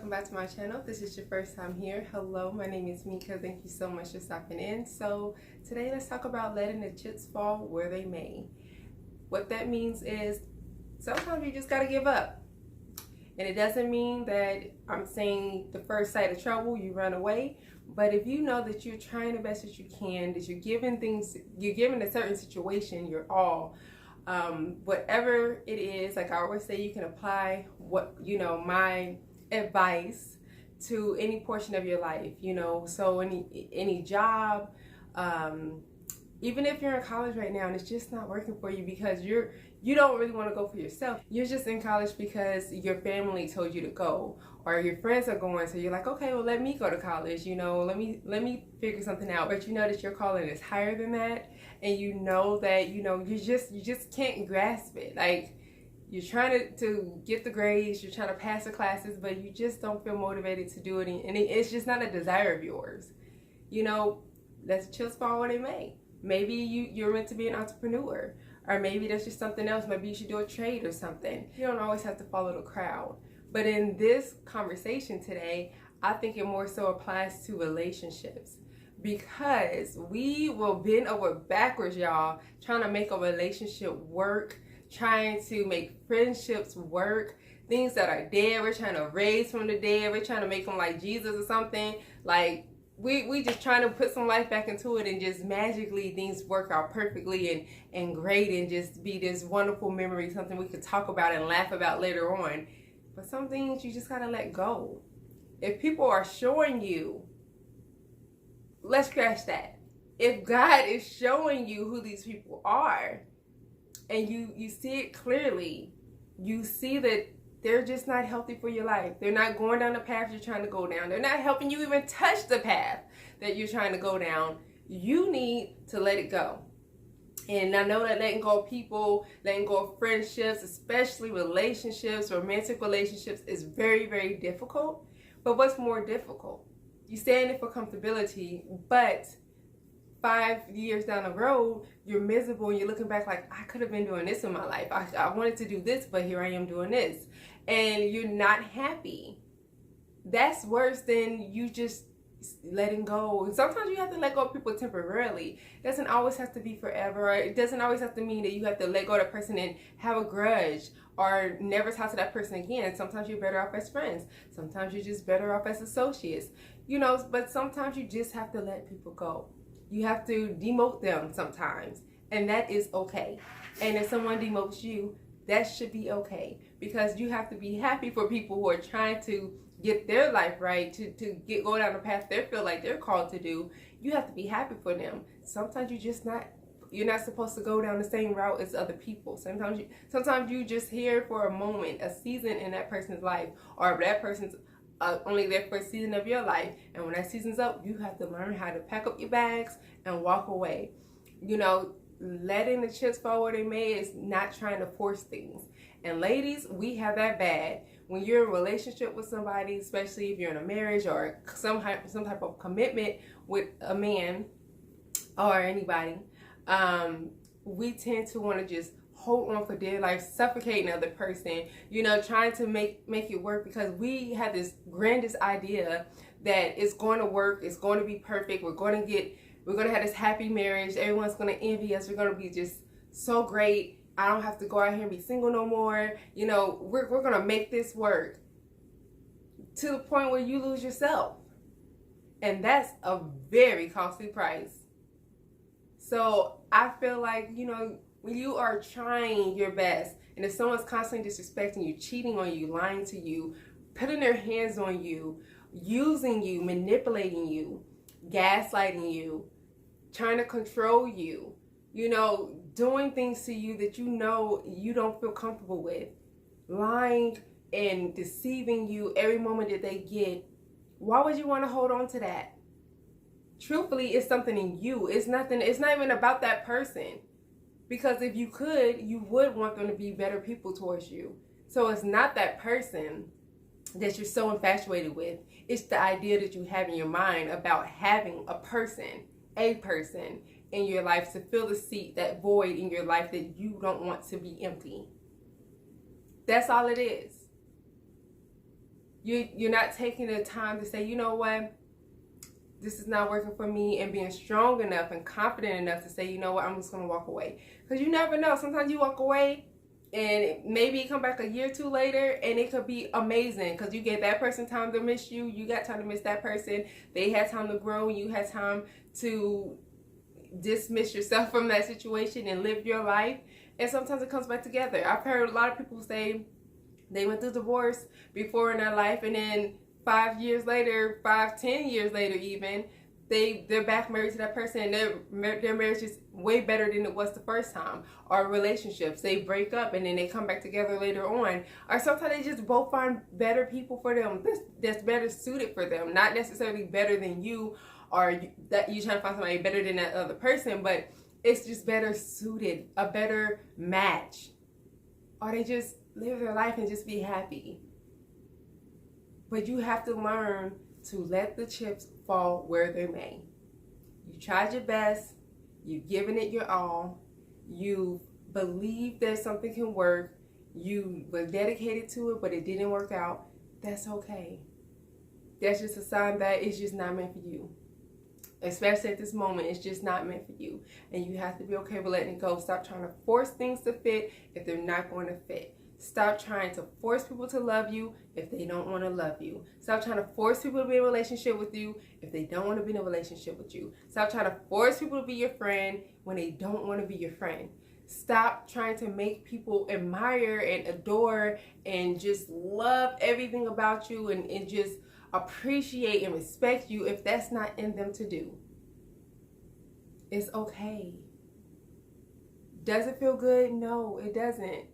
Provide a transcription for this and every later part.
welcome back to my channel. If this is your first time here, hello, my name is Mika. Thank you so much for stopping in. So today let's talk about letting the chips fall where they may. What that means is sometimes you just gotta give up. And it doesn't mean that I'm saying the first sight of trouble you run away, but if you know that you're trying the best that you can, that you're giving a certain situation your all, whatever it is, like I always say, you can apply my advice to any portion of your life, so any job, even if you're in college right now and it's just not working for you because you don't really want to go for yourself. You're just in college because your family told you to go, or your friends are going, so you're like, okay, well, let me go to college, let me figure something out. But you know that your calling is higher than that, and you know that you just can't grasp it. Like, you're trying to get the grades, you're trying to pass the classes, but you just don't feel motivated to do it, and it's just not a desire of yours. Let the chips fall where they may. Maybe you're meant to be an entrepreneur, or maybe that's just something else. Maybe you should do a trade or something. You don't always have to follow the crowd. But in this conversation today, I think it more so applies to relationships, because we will bend over backwards, y'all, trying to make a relationship work, trying to make friendships work. Things that are dead, we're trying to raise from the dead. We're trying to make them like Jesus or something. Like, we just trying to put some life back into it, and just magically things work out perfectly and great, and just be this wonderful memory, something we could talk about and laugh about later on. But some things you just gotta let go. If people are showing you, let's scratch that. If God is showing you who these people are, and you see it clearly, you see that they're just not healthy for your life. They're not going down the path you're trying to go down. They're not helping you even touch the path that you're trying to go down. You need to let it go. And I know that letting go of people, letting go of friendships, especially relationships, romantic relationships, is very, very difficult. But what's more difficult? You stay in it for comfortability, but 5 years down the road, you're miserable and you're looking back like, I could have been doing this in my life. I wanted to do this, but here I am doing this. And you're not happy. That's worse than you just letting go. And sometimes you have to let go of people temporarily. It doesn't always have to be forever. It doesn't always have to mean that you have to let go of that person and have a grudge or never talk to that person again. Sometimes you're better off as friends. Sometimes you're just better off as associates. But sometimes you just have to let people go. You have to demote them sometimes, and that is okay. And if someone demotes you, that should be okay, because you have to be happy for people who are trying to get their life right, to go down the path they feel like they're called to do. You have to be happy for them. Sometimes you're not supposed to go down the same route as other people. Sometimes you just here for a moment, a season in that person's life, or that person's only there for a season of your life, and when that season's up, you have to learn how to pack up your bags and walk away. Letting the chips fall where they may is not trying to force things. And ladies, we have that bad. When you're in a relationship with somebody, especially if you're in a marriage or some type of commitment with a man or anybody, we tend to want to just hold on for dear life, suffocating the other person, trying to make it work, because we have this grandest idea that it's going to work, it's going to be perfect, we're going to have this happy marriage, everyone's going to envy us, we're going to be just so great, I don't have to go out here and be single no more, we're going to make this work, to the point where you lose yourself. And that's a very costly price. So I feel like, when you are trying your best, and if someone's constantly disrespecting you, cheating on you, lying to you, putting their hands on you, using you, manipulating you, gaslighting you, trying to control you, doing things to you that you don't feel comfortable with, lying and deceiving you every moment that they get, why would you want to hold on to that? Truthfully, it's something in you. It's not even about that person. Because if you could, you would want them to be better people towards you. So it's not that person that you're so infatuated with. It's the idea that you have in your mind about having a person in your life to fill the seat, that void in your life that you don't want to be empty. That's all it is. You're not taking the time to say, you know what, this is not working for me, and being strong enough and confident enough to say, you know what, I'm just going to walk away. Because you never know. Sometimes you walk away and maybe you come back a year or two later and it could be amazing because you gave that person time to miss you. You got time to miss that person. They had time to grow and you had time to dismiss yourself from that situation and live your life. And sometimes it comes back together. I've heard a lot of people say they went through divorce before in their life, and then 5 years later, 10 years later even, they're back married to that person, and their marriage is way better than it was the first time. Or relationships, they break up and then they come back together later on. Or sometimes they just both find better people for them that's better suited for them. Not necessarily better than you, or that you trying to find somebody better than that other person, but it's just better suited, a better match. Or they just live their life and just be happy. But you have to learn to let the chips fall where they may. You tried your best. You've given it your all. You believe that something can work. You were dedicated to it, but it didn't work out. That's okay. That's just a sign that it's just not meant for you. Especially at this moment, it's just not meant for you. And you have to be okay with letting it go. Stop trying to force things to fit if they're not going to fit. Stop trying to force people to love you if they don't want to love you. Stop trying to force people to be in a relationship with you if they don't want to be in a relationship with you. Stop trying to force people to be your friend when they don't want to be your friend. Stop trying to make people admire and adore and just love everything about you and just appreciate and respect you if that's not in them to do. It's okay. Does it feel good? No, it doesn't.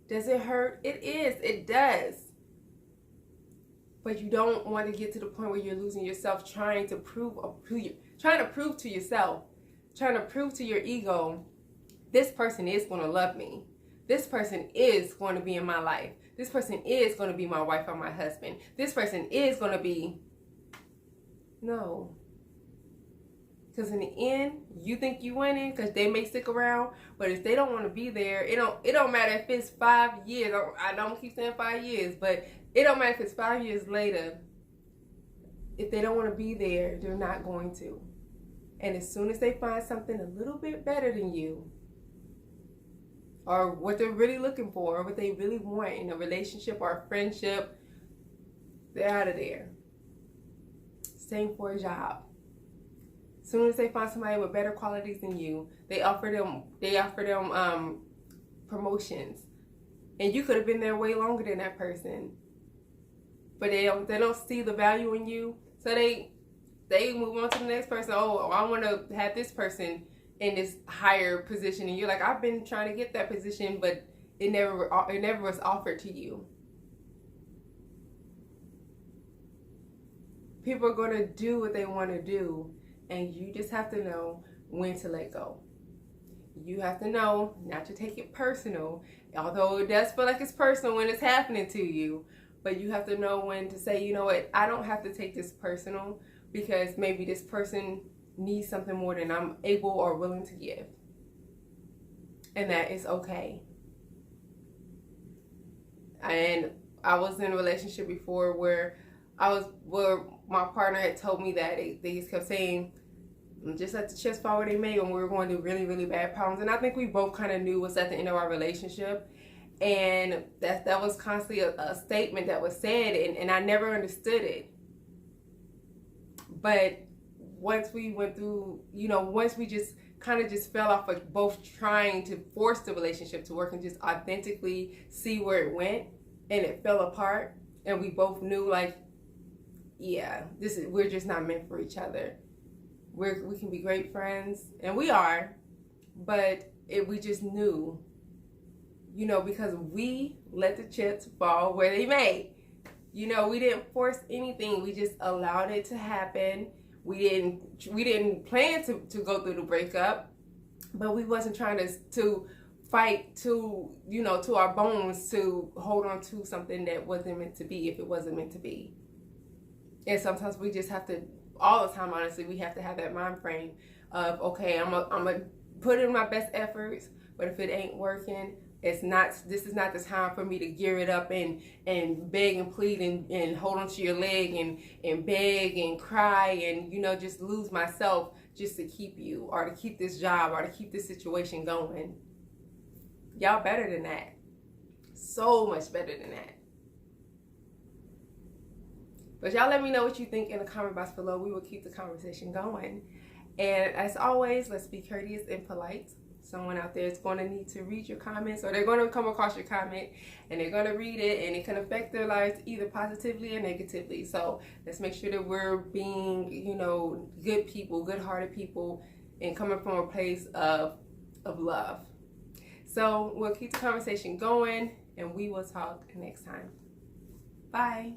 Does it hurt? It is. It does. But you don't want to get to the point where you're losing yourself trying to prove to yourself, trying to prove to your ego, this person is going to love me. This person is going to be in my life. This person is going to be my wife or my husband. This person is going to be... No. Because in the end, you think you winning because they may stick around. But if they don't want to be there, it don't matter if it's 5 years. I don't keep saying 5 years, but it don't matter if it's 5 years later. If they don't want to be there, they're not going to. And as soon as they find something a little bit better than you, or what they're really looking for, or what they really want in a relationship or a friendship, they're out of there. Same for a job. As soon as they find somebody with better qualities than you, they offer them promotions, and you could have been there way longer than that person, but they don't see the value in you, so they move on to the next person. Oh, I want to have this person in this higher position, and you're like, I've been trying to get that position, but it never was offered to you. People are going to do what they want to do. And you just have to know when to let go. You have to know not to take it personal, although it does feel like it's personal when it's happening to you. But you have to know when to say, you know what, I don't have to take this personal because maybe this person needs something more than I'm able or willing to give. And that is okay. And I was in a relationship before where my partner had told me that they just kept saying, just let the chips fall where they may when we were going through really, really bad problems. And I think we both kind of knew what's at the end of our relationship. And that was constantly a statement that was said, and I never understood it. But once we went through, once we just kind of just fell off of both trying to force the relationship to work and just authentically see where it went, and it fell apart, and we both knew, like, yeah, we're just not meant for each other. We can be great friends, and we are, but we just knew, because we let the chips fall where they may. We didn't force anything. We just allowed it to happen. We didn't plan to go through the breakup, but we wasn't trying to fight to our bones to hold on to something that wasn't meant to be if it wasn't meant to be. And sometimes we just have to, all the time, honestly, we have to have that mind frame of, okay, I'm a put in my best efforts, but if it ain't working, This is not the time for me to gear it up and beg and plead and hold onto your leg and beg and cry and, you know, just lose myself just to keep you or to keep this job or to keep this situation going. Y'all better than that. So much better than that. But y'all let me know what you think in the comment box below. We will keep the conversation going. And as always, let's be courteous and polite. Someone out there is going to need to read your comments, or they're going to come across your comment and they're going to read it, and it can affect their lives either positively or negatively. So let's make sure that we're being, you know, good people, good-hearted people, and coming from a place of love. So we'll keep the conversation going, and we will talk next time. Bye.